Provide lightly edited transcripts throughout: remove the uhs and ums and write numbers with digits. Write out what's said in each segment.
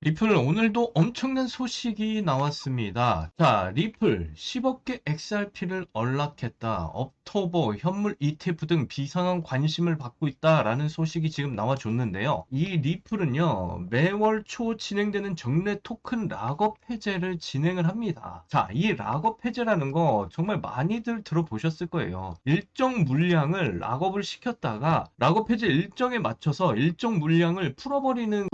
리플 오늘도 엄청난 소식이 나왔습니다. 자, 리플 10억개 XRP를 언락했다. 업토버, 현물 ETF 등 비상한 관심을 받고 있다라는 소식이 지금 나와줬는데요. 이 리플은요, 매월 초 진행되는 정례 토큰 락업 해제를 진행을 합니다. 자, 이 락업 해제라는 거 정말 많이들 들어보셨을 거예요. 일정 물량을 락업을 시켰다가 락업 해제 일정에 맞춰서 일정 물량을 풀어버리는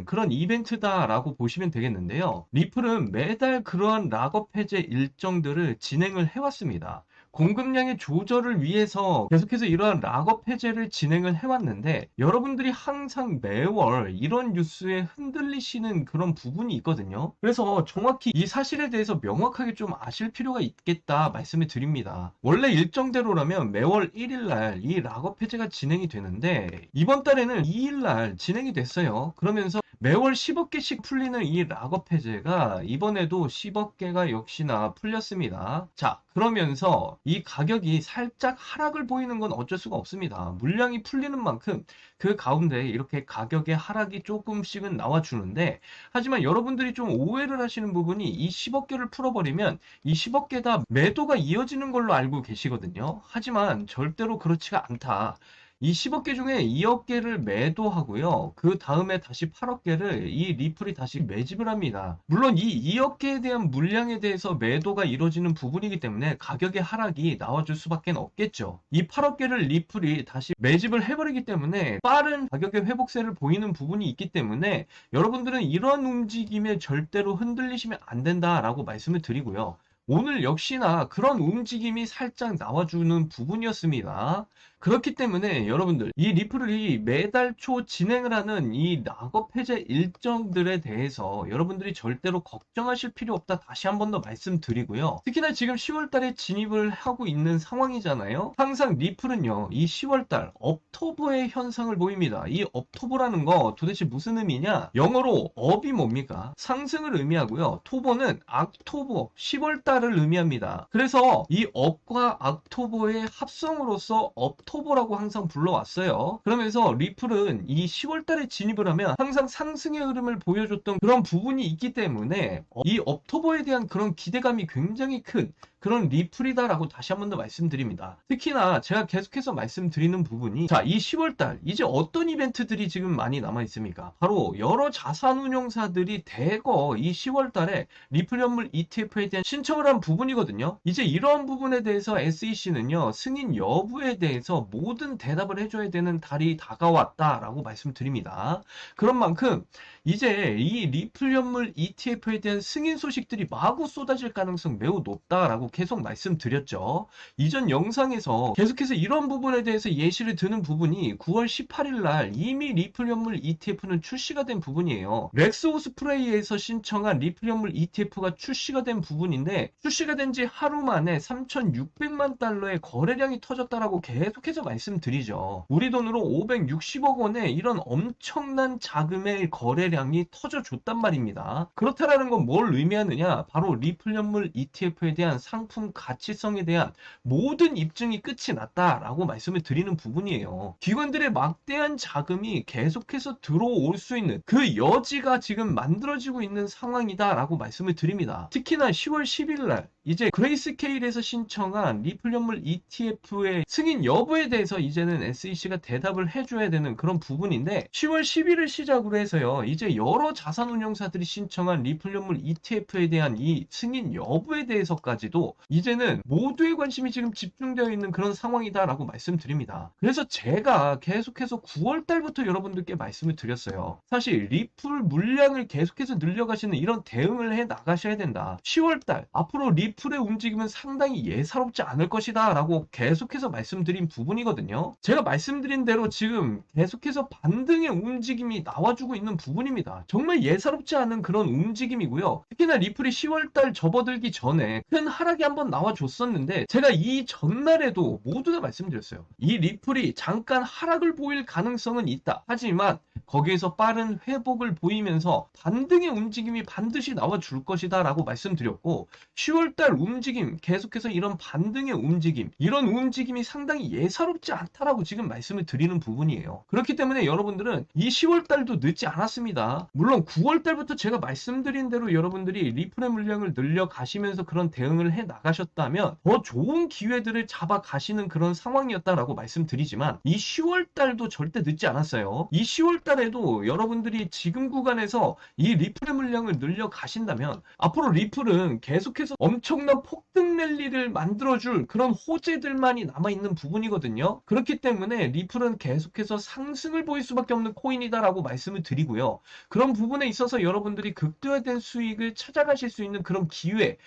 그런 이벤트다 라고 보시면 되겠는데요. 리플은 매달 그러한 락업 해제 일정들을 진행을 해왔습니다. 공급량의 조절을 위해서 계속해서 이러한 락업 해제를 진행을 해왔는데, 여러분들이 항상 매월 이런 뉴스에 흔들리시는 그런 부분이 있거든요. 그래서 정확히 이 사실에 대해서 명확하게 좀 아실 필요가 있겠다 말씀을 드립니다. 원래 일정대로라면 매월 1일날 이 락업 해제가 진행이 되는데, 이번 달에는 2일날 진행이 됐어요. 그러면서 매월 10억 개씩 풀리는 이 락업 해제가 이번에도 10억 개가 역시나 풀렸습니다. 자, 그러면서 이 가격이 살짝 하락을 보이는 건 어쩔 수가 없습니다. 물량이 풀리는 만큼 그 가운데 이렇게 가격의 하락이 조금씩은 나와주는데, 하지만 여러분들이 좀 오해를 하시는 부분이, 이 10억 개를 풀어버리면 이 10억 개 다 매도가 이어지는 걸로 알고 계시거든요. 하지만 절대로 그렇지가 않다. 이 10억 개 중에 2억 개를 매도하고요. 그 다음에 다시 8억 개를 이 리플이 다시 매집을 합니다. 물론 이 2억 개에 대한 물량에 대해서 매도가 이루어지는 부분이기 때문에 가격의 하락이 나와줄 수밖에 없겠죠. 이 8억 개를 리플이 다시 매집을 해버리기 때문에 빠른 가격의 회복세를 보이는 부분이 있기 때문에 여러분들은 이런 움직임에 절대로 흔들리시면 안 된다라고 말씀을 드리고요. 오늘 역시나 그런 움직임이 살짝 나와주는 부분이었습니다. 그렇기 때문에 여러분들, 이 리플이 매달 초 진행을 하는 이 락업 해제 일정들에 대해서 여러분들이 절대로 걱정하실 필요 없다, 다시 한 번 더 말씀드리고요. 특히나 지금 10월 달에 진입을 하고 있는 상황이잖아요. 항상 리플은요, 이 10월 달 업토버의 현상을 보입니다. 이 업토버라는 거 도대체 무슨 의미냐? 영어로 업이 뭡니까? 상승을 의미하고요. 토버는 악토버, 10월 달을 의미합니다. 그래서 이 업과 악토버의 합성으로서 업토버라고 항상 불러왔어요. 그러면서 리플은 이 10월 달에 진입을 하면 항상 상승의 흐름을 보여줬던 그런 부분이 있기 때문에 이 업토버에 대한 그런 기대감이 굉장히 큰 그런 리플이다라고 다시 한 번 더 말씀드립니다. 특히나 제가 계속해서 말씀드리는 부분이, 자, 이 10월달 이제 어떤 이벤트들이 지금 많이 남아 있습니까? 바로 여러 자산운용사들이 대거 이 10월달에 리플 현물 ETF에 대한 신청을 한 부분이거든요. 이제 이러한 부분에 대해서 SEC는요, 승인 여부에 대해서 모든 대답을 해줘야 되는 달이 다가왔다라고 말씀드립니다. 그런 만큼 이제 이 리플 현물 ETF에 대한 승인 소식들이 마구 쏟아질 가능성 매우 높다라고 계속 말씀드렸죠. 이전 영상에서 계속해서 이런 부분에 대해서 예시를 드는 부분이 9월 18일 날 이미 리플 현물 ETF는 출시가 된 부분이에요. 렉스오스프레이에서 신청한 리플 현물 ETF가 출시가 된 부분인데, 출시가 된 지 하루 만에 3,600만 달러의 거래량이 터졌다라고 계속해서 말씀드리죠. 우리 돈으로 560억 원의 이런 엄청난 자금의 거래량이 터져줬단 말입니다. 그렇다라는 건 뭘 의미하느냐? 바로 리플 현물 ETF에 대한 상품 가치성에 대한 모든 입증이 끝이 났다라고 말씀을 드리는 부분이에요. 기관들의 막대한 자금이 계속해서 들어올 수 있는 그 여지가 지금 만들어지고 있는 상황이다라고 말씀을 드립니다. 특히나 10월 10일 날 이제 그레이스케일에서 신청한 리플 현물 ETF의 승인 여부에 대해서 이제는 SEC가 대답을 해줘야 되는 그런 부분인데, 10월 10일을 시작으로 해서요, 이제 여러 자산운용사들이 신청한 리플 현물 ETF에 대한 이 승인 여부에 대해서까지도 이제는 모두의 관심이 지금 집중되어 있는 그런 상황이다라고 말씀드립니다. 그래서 제가 계속해서 9월 달부터 여러분들께 말씀을 드렸어요. 사실 리플 물량을 계속해서 늘려가시는 이런 대응을 해 나가셔야 된다. 10월 달 앞으로 리플의 움직임은 상당히 예사롭지 않을 것이다 라고 계속해서 말씀드린 부분이거든요. 제가 말씀드린 대로 지금 계속해서 반등의 움직임이 나와주고 있는 부분입니다. 정말 예사롭지 않은 그런 움직임이고요. 특히나 리플이 10월달 접어들기 전에 큰 하락이 한번 나와줬었는데, 제가 이 전날에도 모두 다 말씀드렸어요. 이 리플이 잠깐 하락을 보일 가능성은 있다. 하지만 거기에서 빠른 회복을 보이면서 반등의 움직임이 반드시 나와줄 것이다 라고 말씀드렸고, 10월달 움직임, 계속해서 이런 반등의 움직임, 이런 움직임이 상당히 예사롭지 않다라고 지금 말씀을 드리는 부분이에요. 그렇기 때문에 여러분들은 이 10월달도 늦지 않았습니다. 물론 9월달부터 제가 말씀드린 대로 여러분들이 리플의 물량을 늘려가시면서 그런 대응을 해 나가셨다면 더 좋은 기회들을 잡아 가시는 그런 상황이었다라고 말씀드리지만, 이 10월달도 절대 늦지 않았어요. 이 10월달에도 여러분들이 지금 구간에서 이 리플의 물량을 늘려 가신다면 앞으로 리플은 계속해서 엄청난 폭등 랠리를 만들어줄 그런 호재들만이 남아있는 부분이거든요. 그렇기 때문에 리플은 계속해서 상승을 보일 수밖에 없는 코인이다라고 말씀을 드리고요. 그런 부분에 있어서 여러분들이 극대화된 수익을 찾아가실 수 있는 그런 기회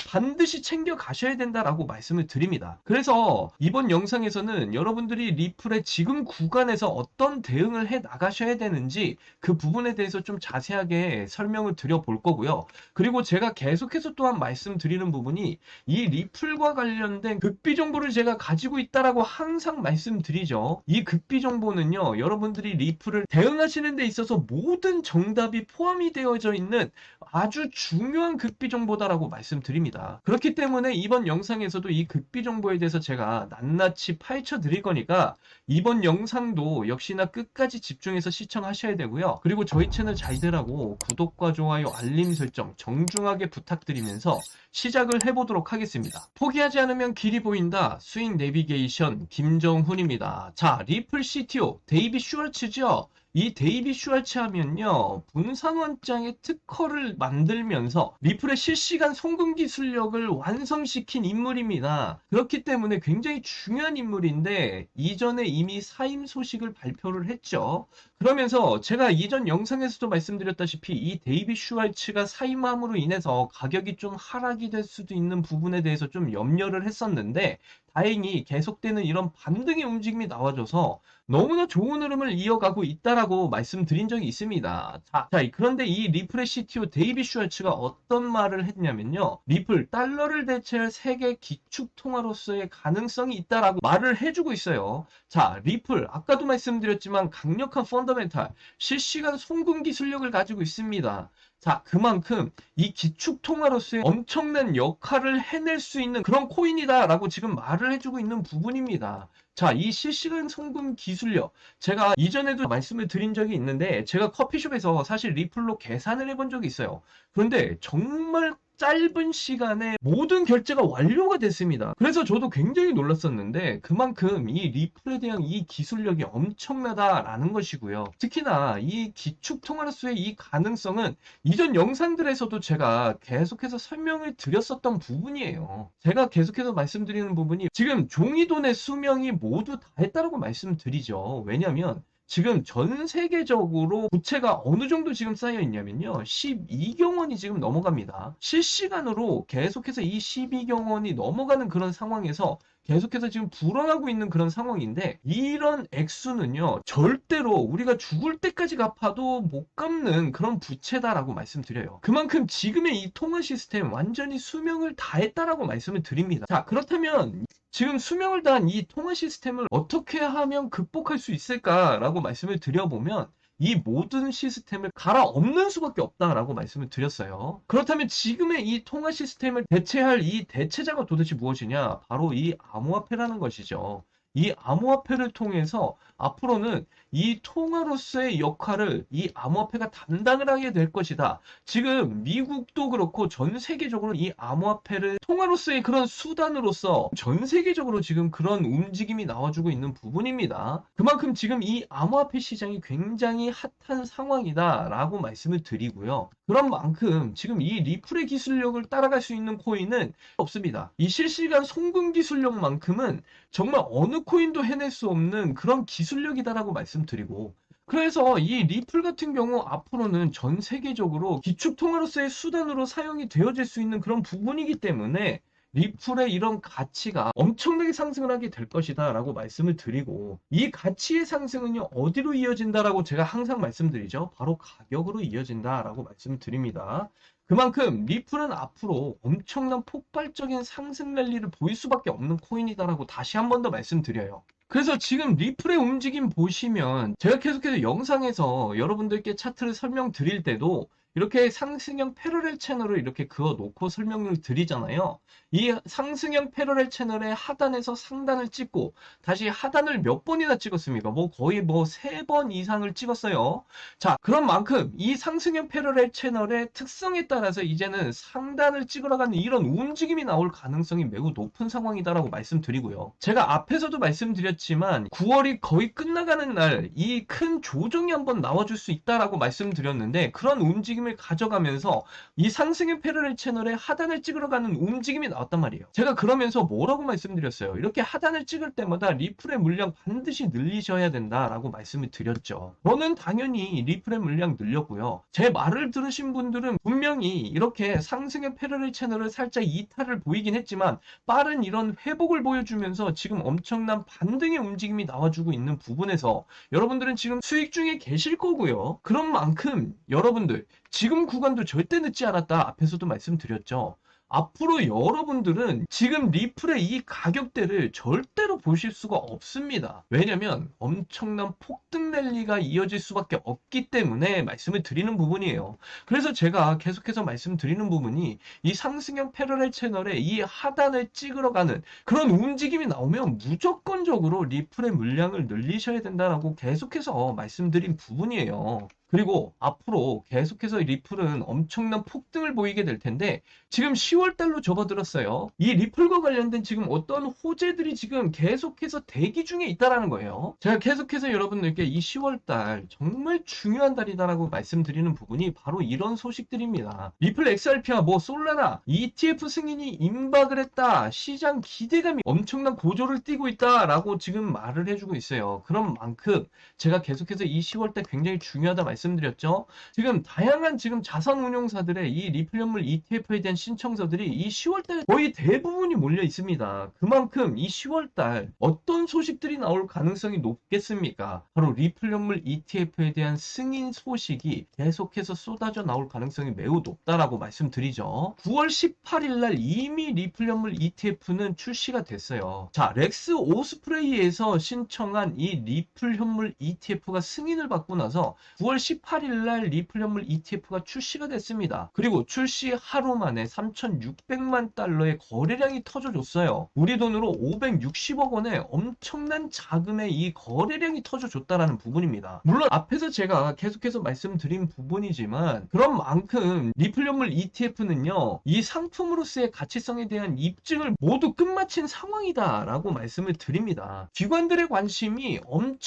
반드시 챙겨 가셔야 된다라고 말씀을 드립니다. 그래서 이번 영상에서는 여러분들이 리플의 지금 구간에서 어떤 대응을 해 나가셔야 되는지 그 부분에 대해서 좀 자세하게 설명을 드려 볼 거고요. 그리고 제가 계속해서 또한 말씀드리는 부분이 이 리플과 관련된 극비 정보를 제가 가지고 있다라고 항상 말씀드리죠. 이 극비 정보는요, 여러분들이 리플을 대응하시는 데 있어서 모든 정답이 포함이 되어져 있는 아주 중요한 극비 정보다라고 말씀드립니다. 그렇기 때문에 이번 영상에서도 이 극비 정보에 대해서 제가 낱낱이 파헤쳐 드릴 거니까 이번 영상도 역시나 끝까지 집중해서 시청하셔야 되고요. 그리고 저희 채널 잘 되라고 구독과 좋아요, 알림 설정 정중하게 부탁드리면서 시작을 해보도록 하겠습니다. 포기하지 않으면 길이 보인다. 스윙 내비게이션 김정훈입니다. 자, 리플 CTO 데이빗 슈왈츠죠. 이 데이빗 슈왈츠 하면요, 분산원장의 특허를 만들면서 리플의 실시간 송금 기술력을 완성시킨 인물입니다. 그렇기 때문에 굉장히 중요한 인물인데 이전에 이미 사임 소식을 발표를 했죠. 그러면서 제가 이전 영상에서도 말씀드렸다시피 이 데이빗 슈왈츠가 사임함으로 인해서 가격이 좀 하락이 될 수도 있는 부분에 대해서 좀 염려를 했었는데, 다행히 계속되는 이런 반등의 움직임이 나와줘서 너무나 좋은 흐름을 이어가고 있다라고 말씀드린 적이 있습니다. 자, 그런데 이 리플의 CTO 데이빗 슈왈츠가 어떤 말을 했냐면요. 리플, 달러를 대체할 세계 기축 통화로서의 가능성이 있다라고 말을 해주고 있어요. 자, 리플, 아까도 말씀드렸지만 강력한 펀더멘탈, 실시간 송금 기술력을 가지고 있습니다. 자, 그만큼 이 기축 통화로서의 엄청난 역할을 해낼 수 있는 그런 코인이다라고 지금 말을 해주고 있는 부분입니다. 자, 이 실시간 송금 기술력, 제가 이전에도 말씀을 드린 적이 있는데 제가 커피숍에서 사실 리플로 계산을 해본 적이 있어요. 그런데 정말 짧은 시간에 모든 결제가 완료가 됐습니다. 그래서 저도 굉장히 놀랐었는데 그만큼 이 리플에 대한 이 기술력이 엄청나다라는 것이고요. 특히나 이 기축 통화로서의 이 가능성은 이전 영상들에서도 제가 계속해서 설명을 드렸었던 부분이에요. 제가 계속해서 말씀드리는 부분이 지금 종이돈의 수명이 모두 다 했다라고 말씀드리죠. 왜냐하면 지금 전 세계적으로 부채가 어느 정도 지금 쌓여 있냐면요. 12경 원이 지금 넘어갑니다. 실시간으로 계속해서 이 12경 원이 넘어가는 그런 상황에서 계속해서 지금 불어나고 있는 그런 상황인데, 이런 액수는요, 절대로 우리가 죽을 때까지 갚아도 못 갚는 그런 부채다라고 말씀드려요. 그만큼 지금의 이 통화 시스템 완전히 수명을 다했다라고 말씀을 드립니다. 자, 그렇다면 지금 수명을 다한 이 통화 시스템을 어떻게 하면 극복할 수 있을까라고 말씀을 드려보면 이 모든 시스템을 갈아엎는 수밖에 없다라고 말씀을 드렸어요. 그렇다면 지금의 이 통화 시스템을 대체할 이 대체자가 도대체 무엇이냐? 바로 이 암호화폐라는 것이죠. 이 암호화폐를 통해서 앞으로는 이 통화로서의 역할을 이 암호화폐가 담당을 하게 될 것이다. 지금 미국도 그렇고 전 세계적으로 이 암호화폐를 통화로서의 그런 수단으로서 전 세계적으로 지금 그런 움직임이 나와주고 있는 부분입니다. 그만큼 지금 이 암호화폐 시장이 굉장히 핫한 상황이다라고 말씀을 드리고요. 그런 만큼 지금 이 리플의 기술력을 따라갈 수 있는 코인은 없습니다. 이 실시간 송금 기술력만큼은 정말 어느 코인도 해낼 수 없는 그런 기술력이다라고 말씀드리고, 그래서 이 리플 같은 경우 앞으로는 전 세계적으로 기축 통화로서의 수단으로 사용이 되어질 수 있는 그런 부분이기 때문에 리플의 이런 가치가 엄청나게 상승을 하게 될 것이다 라고 말씀을 드리고, 이 가치의 상승은요 어디로 이어진다라고 제가 항상 말씀드리죠. 바로 가격으로 이어진다 라고 말씀을 드립니다. 그만큼 리플은 앞으로 엄청난 폭발적인 상승 랠리를 보일 수밖에 없는 코인이다라고 다시 한 번 더 말씀드려요. 그래서 지금 리플의 움직임 보시면 제가 계속해서 영상에서 여러분들께 차트를 설명드릴 때도 이렇게 상승형 패러렐 채널을 이렇게 그어 놓고 설명을 드리잖아요. 이 상승형 패러렐 채널의 하단에서 상단을 찍고 다시 하단을 몇 번이나 찍었습니까? 뭐 거의 뭐 3번 이상을 찍었어요. 자, 그런 만큼 이 상승형 패러렐 채널의 특성에 따라서 이제는 상단을 찍으러 가는 이런 움직임이 나올 가능성이 매우 높은 상황이다라고 말씀드리고요. 제가 앞에서도 말씀드렸지만 9월이 거의 끝나가는 날 이 큰 조정이 한번 나와줄 수 있다라고 말씀드렸는데 그런 움직임을 가져가면서 이 상승형 패러렐 채널의 하단을 찍으러 가는 움직임이 나왔단 말이에요. 제가 그러면서 뭐라고 말씀드렸어요? 이렇게 하단을 찍을 때마다 리플의 물량 반드시 늘리셔야 된다라고 말씀을 드렸죠. 저는 당연히 리플의 물량 늘렸고요. 제 말을 들으신 분들은 분명히 이렇게 상승형 패러렐 채널을 살짝 이탈을 보이긴 했지만 빠른 이런 회복을 보여주면서 지금 엄청난 반등의 움직임이 나와주고 있는 부분에서 여러분들은 지금 수익 중에 계실 거고요. 그런 만큼 여러분들 지금 구간도 절대 늦지 않았다. 앞에서도 말씀드렸죠. 앞으로 여러분들은 지금 리플의 이 가격대를 절대로 보실 수가 없습니다. 왜냐면 엄청난 폭등 랠리가 이어질 수밖에 없기 때문에 말씀을 드리는 부분이에요. 그래서 제가 계속해서 말씀드리는 부분이 이 상승형 패러렐 채널의 이 하단을 찍으러 가는 그런 움직임이 나오면 무조건적으로 리플의 물량을 늘리셔야 된다라고 계속해서 말씀드린 부분이에요. 그리고 앞으로 계속해서 리플은 엄청난 폭등을 보이게 될 텐데 지금 10월달로 접어들었어요. 이 리플과 관련된 지금 어떤 호재들이 지금 계속해서 대기 중에 있다라는 거예요. 제가 계속해서 여러분들께 이 10월달 정말 중요한 달이다라고 말씀드리는 부분이 바로 이런 소식들입니다. 리플 XRP와 뭐 솔라나 ETF 승인이 임박을 했다. 시장 기대감이 엄청난 고조를 띠고 있다라고 지금 말을 해주고 있어요. 그런 만큼 제가 계속해서 이 10월달 굉장히 중요하다 말씀드렸죠. 지금 다양한 지금 자산운용사들의 이 리플 현물 ETF에 대한 신청서들이 이 10월달 거의 대부분이 몰려 있습니다. 그만큼 이 10월달 어떤 소식들이 나올 가능성이 높겠습니까? 바로 리플 현물 ETF에 대한 승인 소식이 계속해서 쏟아져 나올 가능성이 매우 높다라고 말씀드리죠. 9월 18일 날 이미 리플 현물 ETF는 출시가 됐어요. 자, 렉스 오스프레이에서 신청한 이 리플 현물 ETF가 승인을 받고 나서 9월 18일 날 리플 현물 ETF가 출시가 됐습니다. 그리고 출시 하루 만에 3,600만 달러의 거래량이 터져줬어요. 우리 돈으로 560억 원의 엄청난 자금의 이 거래량이 터져줬다라는 부분입니다. 물론 앞에서 제가 계속해서 말씀드린 부분이지만 그런 만큼 리플 현물 ETF는요, 이 상품으로서의 가치성에 대한 입증을 모두 끝마친 상황이다라고 말씀을 드립니다. 기관들의 관심이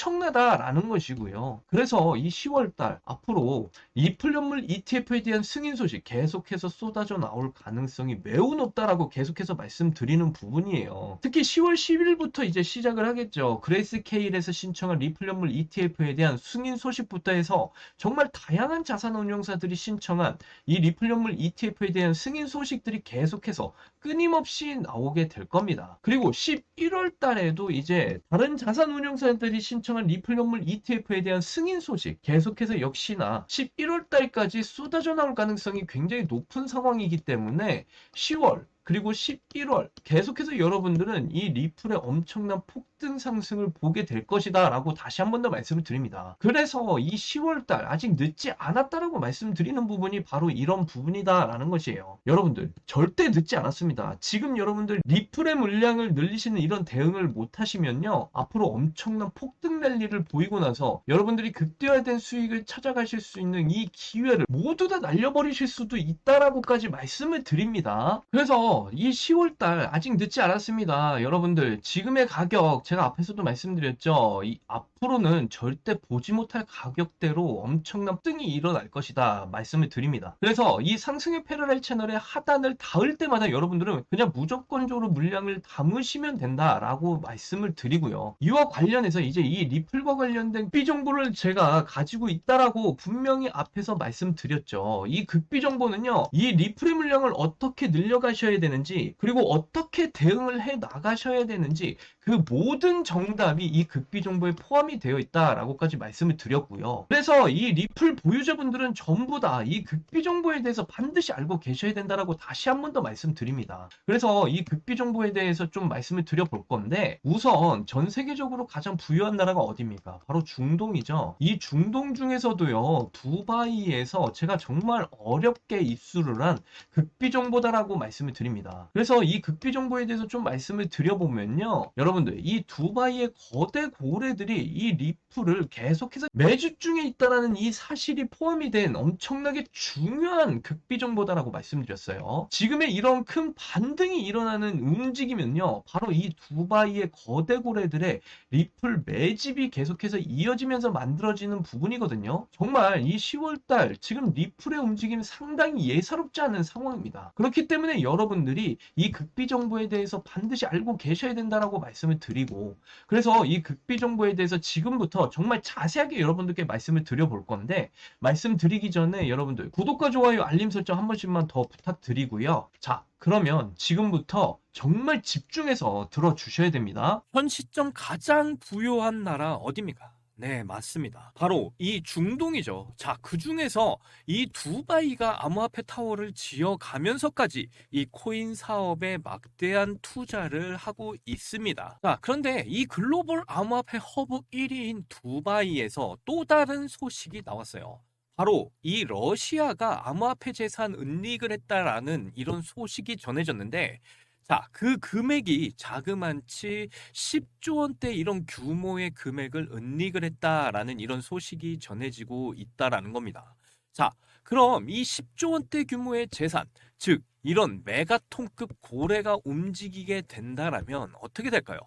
엄청나다라는 것이고요. 그래서 이 10월달 앞으로 리플 현물 ETF에 대한 승인 소식 계속해서 쏟아져 나올 가능성이 매우 높다라고 계속해서 말씀드리는 부분이에요. 특히 10월 10일부터 이제 시작을 하겠죠. 그레이스케일에서 신청한 리플 현물 ETF에 대한 승인 소식부터 해서 정말 다양한 자산운용사들이 신청한 이 리플 현물 ETF에 대한 승인 소식들이 계속해서 끊임없이 나오게 될 겁니다. 그리고 11월 달에도 이제 다른 자산운용사들이 신청한 리플 현물 ETF에 대한 승인 소식 계속해서 역시나 11월 달까지 쏟아져 나올 가능성이 굉장히 높은 상황이기 때문에 10월 그리고 11월 계속해서 여러분들은 이 리플의 엄청난 폭등 상승을 보게 될 것이다 라고 다시 한 번 더 말씀을 드립니다. 그래서 이 10월달 아직 늦지 않았다라고 말씀드리는 부분이 바로 이런 부분이다 라는 것이에요. 여러분들 절대 늦지 않았습니다. 지금 여러분들 리플의 물량을 늘리시는 이런 대응을 못 하시면요, 앞으로 엄청난 폭등 랠리를 보이고 나서 여러분들이 극대화된 수익을 찾아가실 수 있는 이 기회를 모두 다 날려버리실 수도 있다라고까지 말씀을 드립니다. 그래서 이 10월달 아직 늦지 않았습니다. 여러분들 지금의 가격 제가 앞에서도 말씀드렸죠. 이 앞으로는 절대 보지 못할 가격대로 엄청난 폭등이 일어날 것이다 말씀을 드립니다. 그래서 이 상승의 패러렐 채널의 하단을 닿을 때마다 여러분들은 그냥 무조건적으로 물량을 담으시면 된다라고 말씀을 드리고요. 이와 관련해서 이제 이 리플과 관련된 극비 정보를 제가 가지고 있다라고 분명히 앞에서 말씀드렸죠. 이 극비 정보는요, 이 리플의 물량을 어떻게 늘려가셔야 되는지, 그리고 어떻게 대응을 해 나가셔야 되는지, 그 모든 정답이 이 극비 정보에 포함이 되어 있다라고까지 말씀을 드렸고요. 그래서 이 리플 보유자분들은 전부 다 이 극비 정보에 대해서 반드시 알고 계셔야 된다라고 다시 한 번 더 말씀드립니다. 그래서 이 극비 정보에 대해서 좀 말씀을 드려볼 건데, 우선 전 세계적으로 가장 부유한 나라가 어디입니까? 바로 중동이죠. 이 중동 중에서도요, 두바이에서 제가 정말 어렵게 입수를 한 극비 정보다라고 말씀을 드립니다. 그래서 이 극비 정보에 대해서 좀 말씀을 드려보면요, 여러분들 이 두바이의 거대 고래들이 이 리플을 계속해서 매주 중에 있다라는 이 사실이 포함이 된 엄청나게 중요한 극비 정보다라고 말씀드렸어요. 지금의 이런 큰 반등이 일어나는 움직이면요, 바로 이 두바이의 거대 고래들의 리플 매집이 계속해서 이어지면서 만들어지는 부분이거든요. 정말 이 10월달 지금 리플의 움직임이 상당히 예사롭지 않은 상황입니다. 그렇기 때문에 여러분들이 이 극비 정보에 대해서 반드시 알고 계셔야 된다라고 말씀을 드리고, 그래서 이 극비 정보에 대해서 지금부터 정말 자세하게 여러분들께 말씀을 드려볼 건데, 말씀드리기 전에 여러분들 구독과 좋아요, 알림 설정 한 번씩만 더 부탁드리고요. 자, 그러면 지금부터 정말 집중해서 들어주셔야 됩니다. 현 시점 가장 부유한 나라 어디입니까? 네, 맞습니다. 바로 이 중동이죠. 자, 그 중에서 이 두바이가 암호화폐 타워를 지어가면서까지 이 코인 사업에 막대한 투자를 하고 있습니다. 자, 그런데 이 글로벌 암호화폐 허브 1위인 두바이에서 또 다른 소식이 나왔어요. 바로 이 러시아가 암호화폐 재산 은닉을 했다라는 이런 소식이 전해졌는데, 자, 그 금액이 자그만치 10조 원대 이런 규모의 금액을 은닉을 했다라는 이런 소식이 전해지고 있다라는 겁니다. 자, 그럼 이 10조 원대 규모의 재산, 즉 이런 메가톤급 고래가 움직이게 된다라면 어떻게 될까요?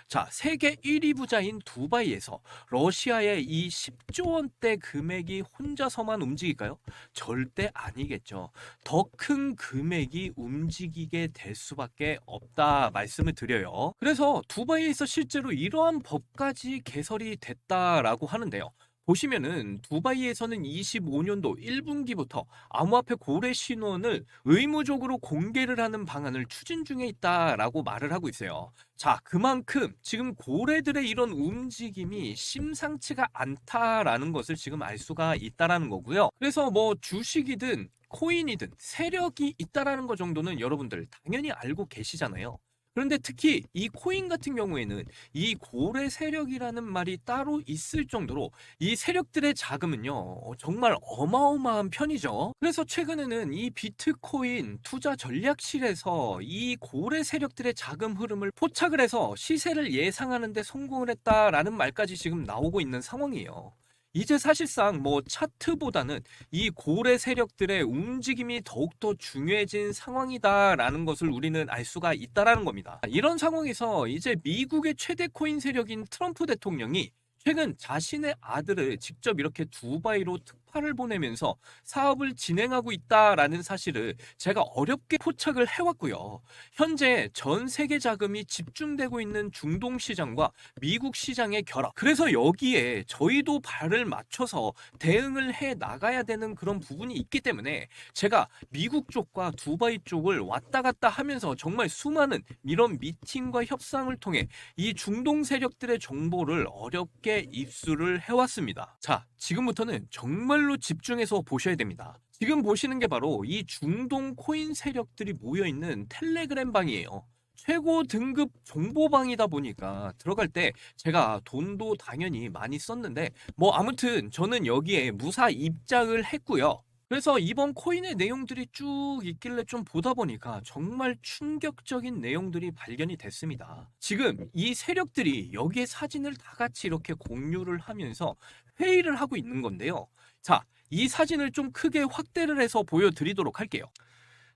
자, 세계 1위 부자인 두바이에서 러시아의 이 10조 원대 금액이 혼자서만 움직일까요? 절대 아니겠죠. 더 큰 금액이 움직이게 될 수밖에 없다 말씀을 드려요. 그래서 두바이에서 실제로 이러한 법까지 개설이 됐다라고 하는데요. 보시면은 두바이에서는 25년도 1분기부터 암호화폐 고래 신원을 의무적으로 공개를 하는 방안을 추진 중에 있다라고 말을 하고 있어요. 자, 그만큼 지금 고래들의 이런 움직임이 심상치가 않다라는 것을 지금 알 수가 있다라는 거고요. 그래서 뭐 주식이든 코인이든 세력이 있다라는 것 정도는 여러분들 당연히 알고 계시잖아요. 그런데 특히 이 코인 같은 경우에는 이 고래 세력이라는 말이 따로 있을 정도로 이 세력들의 자금은요, 정말 어마어마한 편이죠. 그래서 최근에는 이 비트코인 투자 전략실에서 이 고래 세력들의 자금 흐름을 포착을 해서 시세를 예상하는 데 성공을 했다라는 말까지 지금 나오고 있는 상황이에요. 이제 사실상 뭐 차트보다는 이 고래 세력들의 움직임이 더욱더 중요해진 상황이다라는 것을 우리는 알 수가 있다라는 겁니다. 이런 상황에서 이제 미국의 최대 코인 세력인 트럼프 대통령이 최근 자신의 아들을 직접 이렇게 두바이로 특파를 보내면서 사업을 진행하고 있다라는 사실을 제가 어렵게 포착을 해왔고요. 현재 전 세계 자금이 집중되고 있는 중동 시장과 미국 시장의 결합. 그래서 여기에 저희도 발을 맞춰서 대응을 해 나가야 되는 그런 부분이 있기 때문에 제가 미국 쪽과 두바이 쪽을 왔다 갔다 하면서 정말 수많은 이런 미팅과 협상을 통해 이 중동 세력들의 정보를 어렵게 입수를 해왔습니다. 자, 지금부터는 정말로 집중해서 보셔야 됩니다. 지금 보시는 게 바로 이 중동 코인 세력들이 모여있는 텔레그램 방이에요. 최고 등급 정보방이다 보니까 들어갈 때 제가 돈도 당연히 많이 썼는데, 뭐 아무튼 저는 여기에 무사 입장을 했고요. 그래서 이번 코인의 내용들이 쭉 있길래 좀 보다 보니까 정말 충격적인 내용들이 발견이 됐습니다. 지금 이 세력들이 여기에 사진을 다 같이 이렇게 공유를 하면서 회의를 하고 있는 건데요. 자, 이 사진을 좀 크게 확대를 해서 보여드리도록 할게요.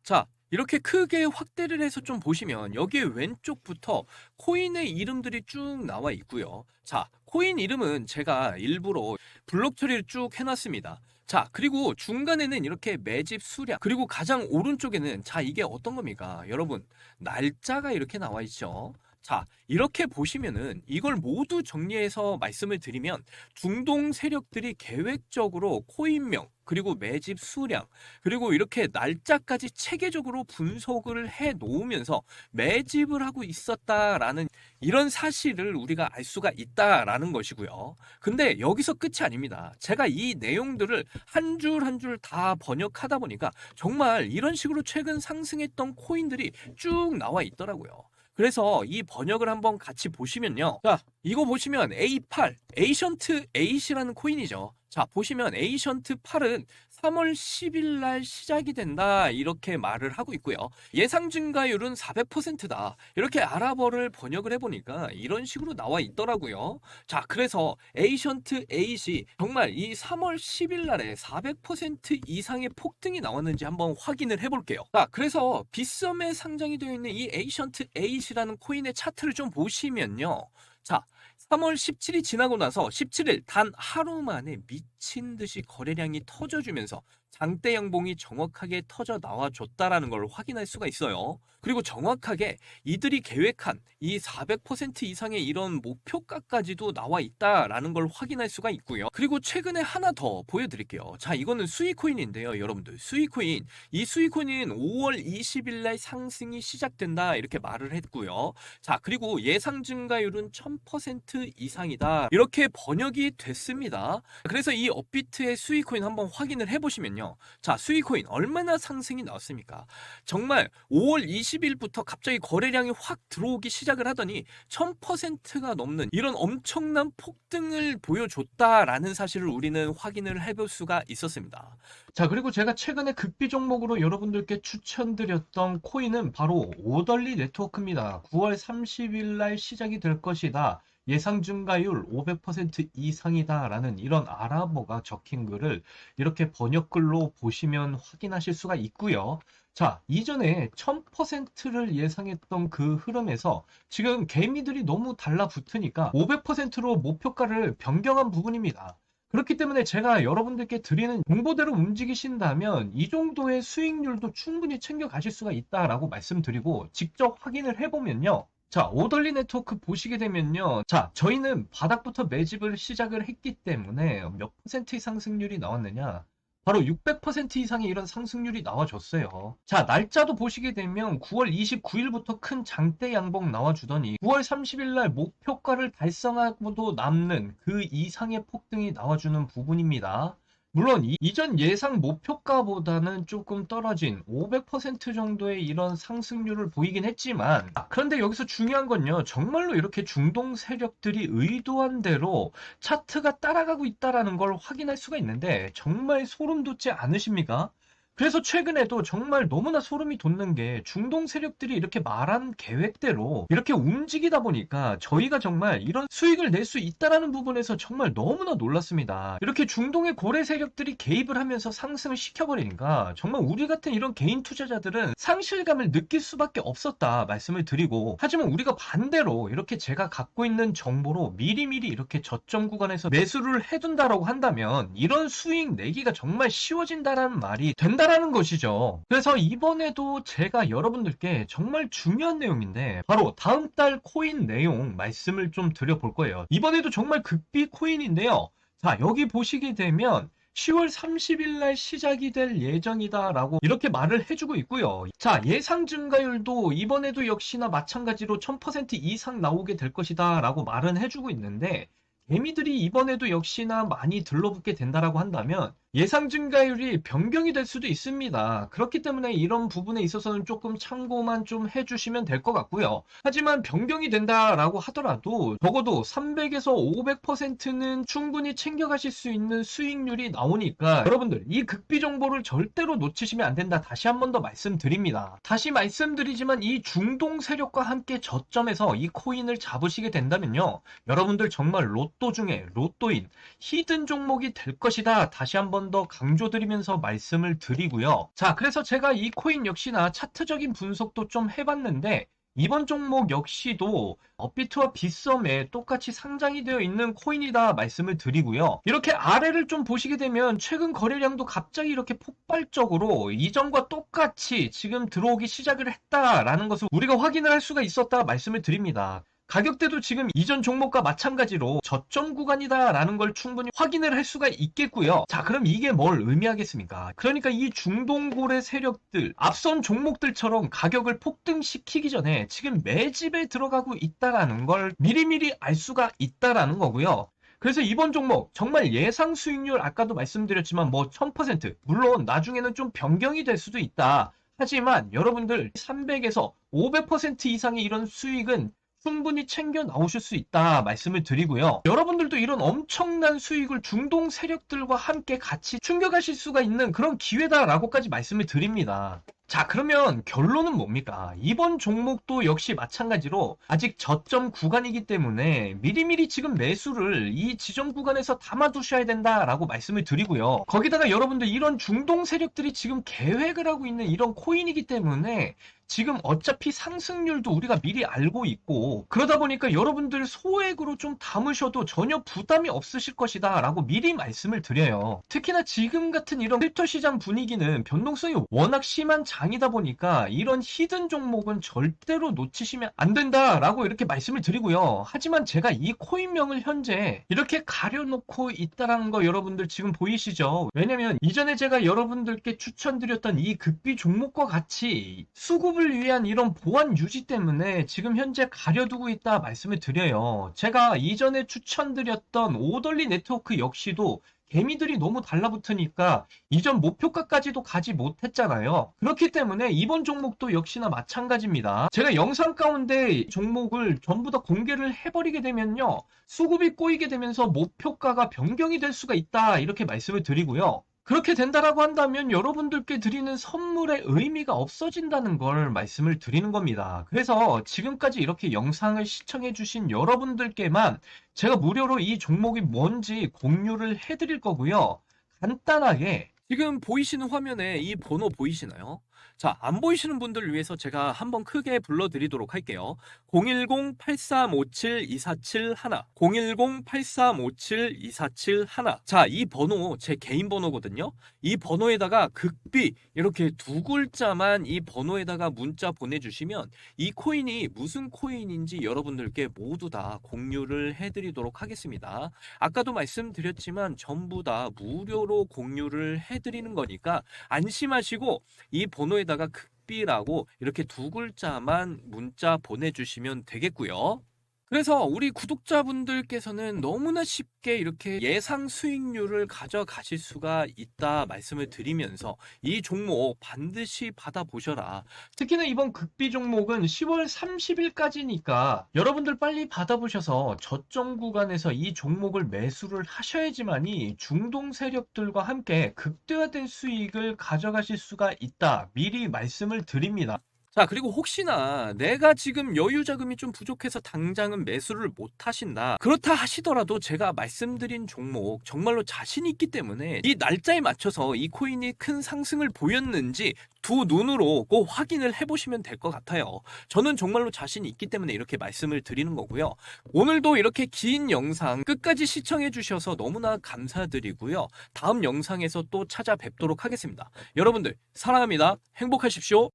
자, 이렇게 크게 확대를 해서 좀 보시면 여기에 왼쪽부터 코인의 이름들이 쭉 나와 있고요. 자, 코인 이름은 제가 일부러 블록 처리를 쭉 해놨습니다. 자, 그리고 중간에는 이렇게 매집 수량, 그리고 가장 오른쪽에는, 자, 이게 어떤 겁니까? 여러분, 날짜가 이렇게 나와 있죠. 자, 이렇게 보시면은 이걸 모두 정리해서 말씀을 드리면 중동 세력들이 계획적으로 코인명 그리고 매집 수량 그리고 이렇게 날짜까지 체계적으로 분석을 해 놓으면서 매집을 하고 있었다라는 이런 사실을 우리가 알 수가 있다라는 것이고요. 근데 여기서 끝이 아닙니다. 제가 이 내용들을 한 줄 한 줄 다 번역하다 보니까 정말 이런 식으로 최근 상승했던 코인들이 쭉 나와 있더라고요. 그래서 이 번역을 한번 같이 보시면요. 자, 이거 보시면 A8, 에이션트 8이라는 코인이죠. 자, 보시면 에이션트 8은 3월 10일 날 시작이 된다. 이렇게 말을 하고 있고요. 예상 증가율은 400%다. 이렇게 아랍어를 번역을 해보니까 이런 식으로 나와 있더라고요. 자, 그래서 에이션트 8이 정말 이 3월 10일 날에 400% 이상의 폭등이 나왔는지 한번 확인을 해볼게요. 자, 그래서 빗썸에 상장이 되어 있는 이 에이션트 8이라는 코인의 차트를 좀 보시면요. 자, 3월 17일이 지나고 나서 17일 단 하루 만에 미친 듯이 거래량이 터져주면서 장대 양봉이 정확하게 터져 나와줬다라는 걸 확인할 수가 있어요. 그리고 정확하게 이들이 계획한 이 400% 이상의 이런 목표가까지도 나와 있다라는 걸 확인할 수가 있고요. 그리고 최근에 하나 더 보여드릴게요. 자, 이거는 수익코인인데요, 여러분들. 수익코인. 이 수익코인은 5월 20일 날 상승이 시작된다 이렇게 말을 했고요. 자, 그리고 예상 증가율은 1000% 이상이다. 이렇게 번역이 됐습니다. 그래서 이 업비트의 수익코인 한번 확인을 해보시면요. 자, 수익코인 얼마나 상승이 나왔습니까? 정말 5월 20일부터 갑자기 거래량이 확 들어오기 시작을 하더니 1000%가 넘는 이런 엄청난 폭등을 보여줬다라는 사실을 우리는 확인을 해볼 수가 있었습니다. 자, 그리고 제가 최근에 극비 종목으로 여러분들께 추천드렸던 코인은 바로 오덜리 네트워크입니다. 9월 30일 날 시작이 될 것이다. 예상 증가율 500% 이상이다라는 이런 아랍어가 적힌 글을 이렇게 번역글로 보시면 확인하실 수가 있고요. 자, 이전에 1000%를 예상했던 그 흐름에서 지금 개미들이 너무 달라붙으니까 500%로 목표가를 변경한 부분입니다. 그렇기 때문에 제가 여러분들께 드리는 정보대로 움직이신다면 이 정도의 수익률도 충분히 챙겨가실 수가 있다라고 말씀드리고 직접 확인을 해보면요. 자, 오덜리 네트워크 보시게 되면요. 자, 저희는 바닥부터 매집을 시작을 했기 때문에 몇 퍼센트의 상승률이 나왔느냐? 바로 600% 이상의 이런 상승률이 나와줬어요. 자, 날짜도 보시게 되면 9월 29일부터 큰 장대 양봉 나와주더니 9월 30일 날 목표가를 달성하고도 남는 그 이상의 폭등이 나와주는 부분입니다. 물론 이전 예상 목표가보다는 조금 떨어진 500% 정도의 이런 상승률을 보이긴 했지만 그런데 여기서 중요한 건요. 정말로 이렇게 중동 세력들이 의도한 대로 차트가 따라가고 있다는 걸 확인할 수가 있는데 정말 소름 돋지 않으십니까? 그래서 최근에도 정말 너무나 소름이 돋는 게 중동 세력들이 이렇게 말한 계획대로 이렇게 움직이다 보니까 저희가 정말 이런 수익을 낼 수 있다는 부분에서 정말 너무나 놀랐습니다. 이렇게 중동의 고래 세력들이 개입을 하면서 상승을 시켜버리니까 정말 우리 같은 이런 개인 투자자들은 상실감을 느낄 수밖에 없었다 말씀을 드리고, 하지만 우리가 반대로 이렇게 제가 갖고 있는 정보로 미리미리 이렇게 저점 구간에서 매수를 해둔다라고 한다면 이런 수익 내기가 정말 쉬워진다라는 말이 된다라는 것이죠. 그래서 이번에도 제가 여러분들께 정말 중요한 내용인데 바로 다음 달 코인 내용 말씀을 좀 드려볼 거예요. 이번에도 정말 극비 코인인데요. 자, 여기 보시게 되면 10월 30일 날 시작이 될 예정이다 라고 이렇게 말을 해주고 있고요. 자, 예상 증가율도 이번에도 역시나 마찬가지로 1000% 이상 나오게 될 것이다 라고 말은 해주고 있는데, 개미들이 이번에도 역시나 많이 들러붙게 된다라고 한다면 예상 증가율이 변경이 될 수도 있습니다. 그렇기 때문에 이런 부분에 있어서는 조금 참고만 좀 해주시면 될 것 같고요. 하지만 변경이 된다라고 하더라도 적어도 300에서 500%는 충분히 챙겨가실 수 있는 수익률이 나오니까 여러분들 이 극비 정보를 절대로 놓치시면 안 된다. 다시 한 번 더 말씀드립니다. 다시 말씀드리지만 이 중동 세력과 함께 저점에서 이 코인을 잡으시게 된다면요. 여러분들 정말 로또 중에 로또인 히든 종목이 될 것이다. 다시 한 번 더 강조드리면서 말씀을 드리고요. 자, 그래서 제가 이 코인 역시나 차트적인 분석도 좀 해봤는데 이번 종목 역시도 업비트와 빗썸에 똑같이 상장이 되어 있는 코인이다 말씀을 드리고요. 이렇게 아래를 좀 보시게 되면 최근 거래량도 갑자기 이렇게 폭발적으로 이전과 똑같이 지금 들어오기 시작을 했다라는 것을 우리가 확인을 할 수가 있었다 말씀을 드립니다. 가격대도 지금 이전 종목과 마찬가지로 저점 구간이다라는 걸 충분히 확인을 할 수가 있겠고요. 자, 그럼 이게 뭘 의미하겠습니까? 그러니까 이 중동고래 세력들, 앞선 종목들처럼 가격을 폭등시키기 전에 지금 매집에 들어가고 있다라는 걸 미리미리 알 수가 있다라는 거고요. 그래서 이번 종목 정말 예상 수익률 아까도 말씀드렸지만 뭐 1000%, 물론 나중에는 좀 변경이 될 수도 있다. 하지만 여러분들 300에서 500% 이상의 이런 수익은 충분히 챙겨 나오실 수 있다 말씀을 드리고요. 여러분들도 이런 엄청난 수익을 중동 세력들과 함께 같이 충격하실 수가 있는 그런 기회다라고까지 말씀을 드립니다. 자, 그러면 결론은 뭡니까? 이번 종목도 역시 마찬가지로 아직 저점 구간이기 때문에 미리미리 지금 매수를 이 지점 구간에서 담아두셔야 된다라고 말씀을 드리고요. 거기다가 여러분들 이런 중동 세력들이 지금 계획을 하고 있는 이런 코인이기 때문에 지금 어차피 상승률도 우리가 미리 알고 있고 그러다 보니까 여러분들 소액으로 좀 담으셔도 전혀 부담이 없으실 것이다 라고 미리 말씀을 드려요. 특히나 지금 같은 이런 크립토 시장 분위기는 변동성이 워낙 심한 장이다 보니까 이런 히든 종목은 절대로 놓치시면 안 된다라고 이렇게 말씀을 드리고요. 하지만 제가 이 코인명을 현재 이렇게 가려놓고 있다라는 거 여러분들 지금 보이시죠? 왜냐면 이전에 제가 여러분들께 추천드렸던 이 극비 종목과 같이 수급을 위한 이런 보안 유지 때문에 지금 현재 가려두고 있다 말씀을 드려요. 제가 이전에 추천드렸던 오덜리 네트워크 역시도 개미들이 너무 달라붙으니까 이전 목표가까지도 가지 못했잖아요. 그렇기 때문에 이번 종목도 역시나 마찬가지입니다. 제가 영상 가운데 종목을 전부 다 공개를 해버리게 되면요. 수급이 꼬이게 되면서 목표가가 변경이 될 수가 있다 이렇게 말씀을 드리고요. 그렇게 된다라고 한다면 여러분들께 드리는 선물의 의미가 없어진다는 걸 말씀을 드리는 겁니다. 그래서 지금까지 이렇게 영상을 시청해주신 여러분들께만 제가 무료로 이 종목이 뭔지 공유를 해드릴 거고요. 간단하게 지금 보이시는 화면에 이 번호 보이시나요? 자, 안 보이시는 분들을 위해서 제가 한번 크게 불러드리도록 할게요. 010-8357-2471 010-8357-2471 자, 이 번호 제 개인 번호거든요. 이 번호에다가 극비 이렇게 두 글자만 이 번호에다가 문자 보내주시면 이 코인이 무슨 코인인지 여러분들께 모두 다 공유를 해드리도록 하겠습니다. 아까도 말씀드렸지만 전부 다 무료로 공유를 해드리는 거니까 안심하시고 이 번호에다가 극비라고 이렇게 두 글자만 문자 보내주시면 되겠고요. 그래서 우리 구독자분들께서는 너무나 쉽게 이렇게 예상 수익률을 가져가실 수가 있다 말씀을 드리면서 이 종목 반드시 받아보셔라. 특히나 이번 극비 종목은 10월 30일까지니까 여러분들 빨리 받아보셔서 저점 구간에서 이 종목을 매수를 하셔야지만이 중동 세력들과 함께 극대화된 수익을 가져가실 수가 있다. 미리 말씀을 드립니다. 자, 그리고 혹시나 내가 지금 여유 자금이 좀 부족해서 당장은 매수를 못 하신다. 그렇다 하시더라도 제가 말씀드린 종목 정말로 자신 있기 때문에 이 날짜에 맞춰서 이 코인이 큰 상승을 보였는지 두 눈으로 꼭 확인을 해보시면 될 것 같아요. 저는 정말로 자신이 있기 때문에 이렇게 말씀을 드리는 거고요. 오늘도 이렇게 긴 영상 끝까지 시청해 주셔서 너무나 감사드리고요. 다음 영상에서 또 찾아뵙도록 하겠습니다. 여러분들 사랑합니다. 행복하십시오.